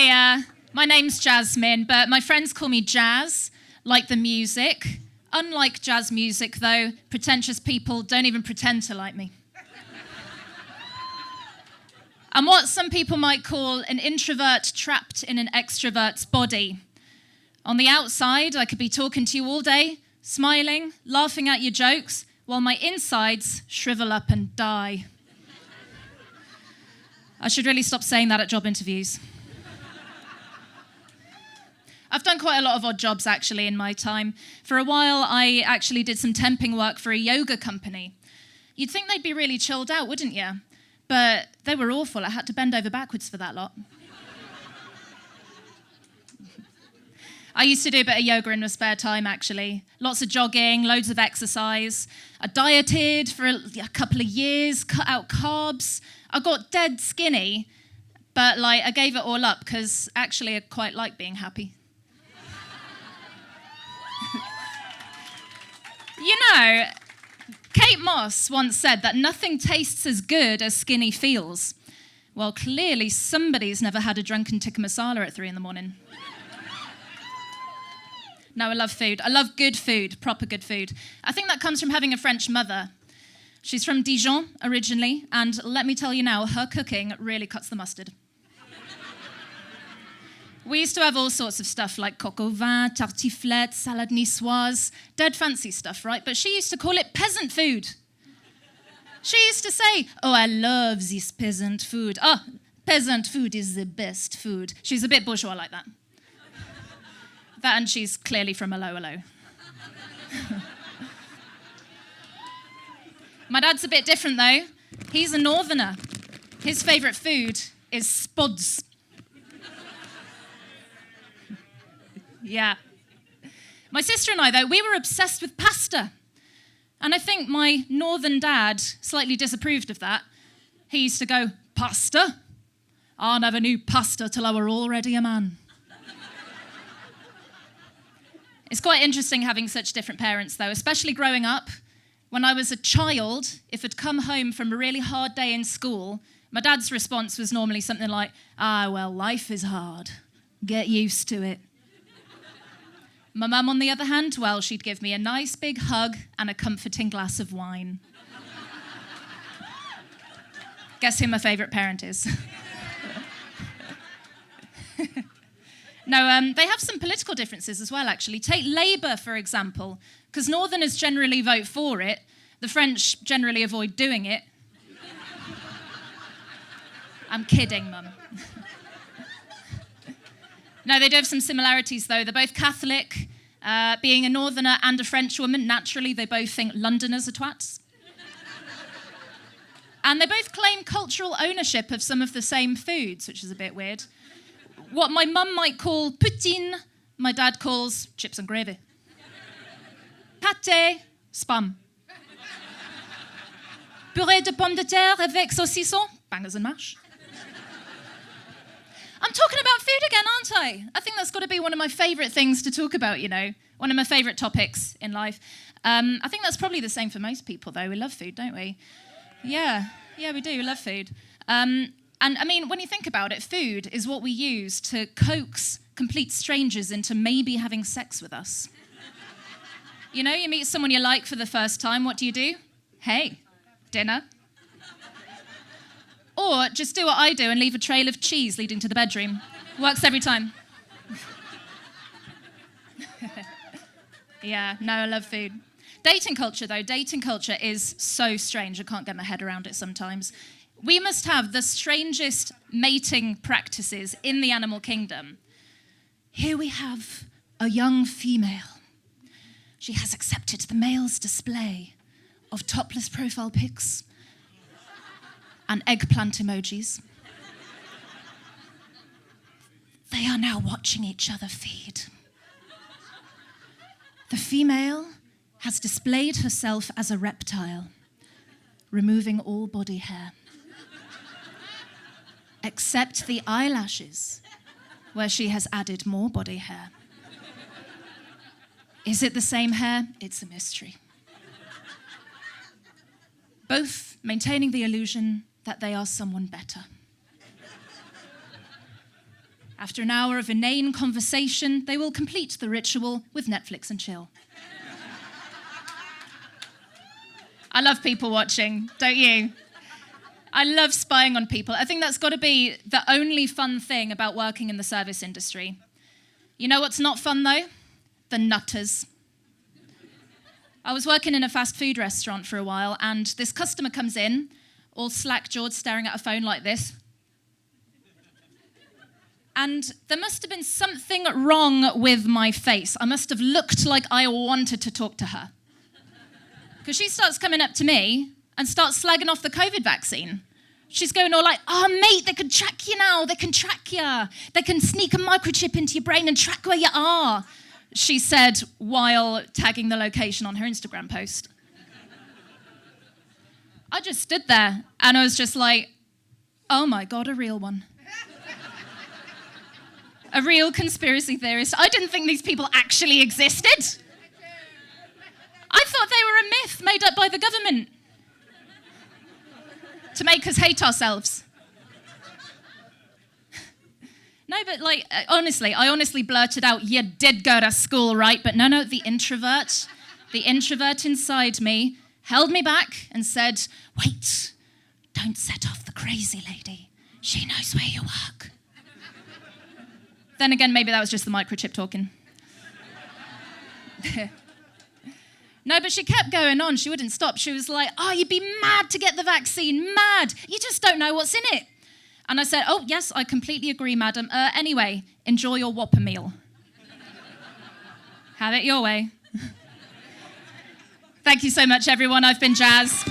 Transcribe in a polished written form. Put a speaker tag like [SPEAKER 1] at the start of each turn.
[SPEAKER 1] Hi, my name's Jasmine, but my friends call me Jazz, like the music. Unlike jazz music, though, pretentious people don't even pretend to like me. I'm what some people might call an introvert trapped in an extrovert's body. On the outside, I could be talking to you all day, smiling, laughing at your jokes, while my insides shrivel up and die. I should really stop saying that at job interviews. I've done quite a lot of odd jobs, actually, in my time. For a while, I actually did some temping work for a yoga company. You'd think they'd be really chilled out, wouldn't you? But they were awful. I had to bend over backwards for that lot. I used to do a bit of yoga in my spare time, actually. Lots of jogging, loads of exercise. I dieted for a couple of years, cut out carbs. I got dead skinny, but I gave it all up because actually I quite like being happy. You know, Kate Moss once said that nothing tastes as good as skinny feels. Well, clearly somebody's never had a drunken tikka masala at 3 a.m. No, I love food. I love good food, proper good food. I think that comes from having a French mother. She's from Dijon originally, and let me tell you now, her cooking really cuts the mustard. We used to have all sorts of stuff like coq au vin, tartiflette, salade niçoise, dead fancy stuff, right? But she used to call it peasant food. She used to say, "Oh, I love this peasant food. Oh, peasant food is the best food." She's a bit bourgeois like that. That, and she's clearly from Hello. My dad's a bit different, though. He's a northerner. His favourite food is spuds. Yeah. My sister and I, though, we were obsessed with pasta. And I think my northern dad slightly disapproved of that. He used to go, "Pasta? I never knew pasta till I were already a man." It's quite interesting having such different parents, though, especially growing up. When I was a child, if I'd come home from a really hard day in school, my dad's response was normally something like, well, life is hard. Get used to it. My mum, on the other hand, well, she'd give me a nice big hug and a comforting glass of wine. Guess who my favourite parent is? No, they have some political differences as well, actually. Take Labour, for example, because Northerners generally vote for it. The French generally avoid doing it. I'm kidding, Mum. No, they do have some similarities, though. They're both Catholic. Being a Northerner and a French woman, naturally, they both think Londoners are twats. And they both claim cultural ownership of some of the same foods, which is a bit weird. What my mum might call poutine, my dad calls chips and gravy. Pâté, spam. Purée de pommes de terre avec saucisson, bangers and mash. I'm talking about food again, aren't I? I think that's got to be one of my favourite things to talk about, you know, one of my favourite topics in life. I think that's probably the same for most people, though. We love food, don't we? Yeah, we do. We love food. And I mean, when you think about it, food is what we use to coax complete strangers into maybe having sex with us. You know, you meet someone you like for the first time, what do? Hey, dinner? Or just do what I do and leave a trail of cheese leading to the bedroom. Works every time. Yeah, no, I love food. Dating culture, though, is so strange. I can't get my head around it sometimes. We must have the strangest mating practices in the animal kingdom. Here we have a young female. She has accepted the male's display of topless profile pics and eggplant emojis. They are now watching each other feed. The female has displayed herself as a reptile, removing all body hair, except the eyelashes, where she has added more body hair. Is it the same hair? It's a mystery. Both maintaining the illusion that they are someone better. After an hour of inane conversation, they will complete the ritual with Netflix and chill. I love people watching, don't you? I love spying on people. I think that's got to be the only fun thing about working in the service industry. You know what's not fun, though? The nutters. I was working in a fast food restaurant for a while, and this customer comes in, all slack-jawed, staring at a phone like this. And there must have been something wrong with my face. I must have looked like I wanted to talk to her. Because she starts coming up to me and starts slagging off the COVID vaccine. She's going all like, oh, mate, they can track you now. They can track you. They can sneak a microchip into your brain and track where you are, she said while tagging the location on her Instagram post. I just stood there and I was just like, oh my God, a real one. A real conspiracy theorist. I didn't think these people actually existed. I thought they were a myth made up by the government to make us hate ourselves. No, but like, honestly, I honestly blurted out, you did go to school, right? But no, the introvert inside me held me back and said, wait, don't set off the crazy lady. She knows where you work. Then again, maybe that was just the microchip talking. No, but she kept going on. She wouldn't stop. She was like, oh, you'd be mad to get the vaccine, mad. You just don't know what's in it. And I said, oh, yes, I completely agree, madam. Anyway, enjoy your Whopper meal. Have it your way. Thank you so much, everyone. I've been Jazz.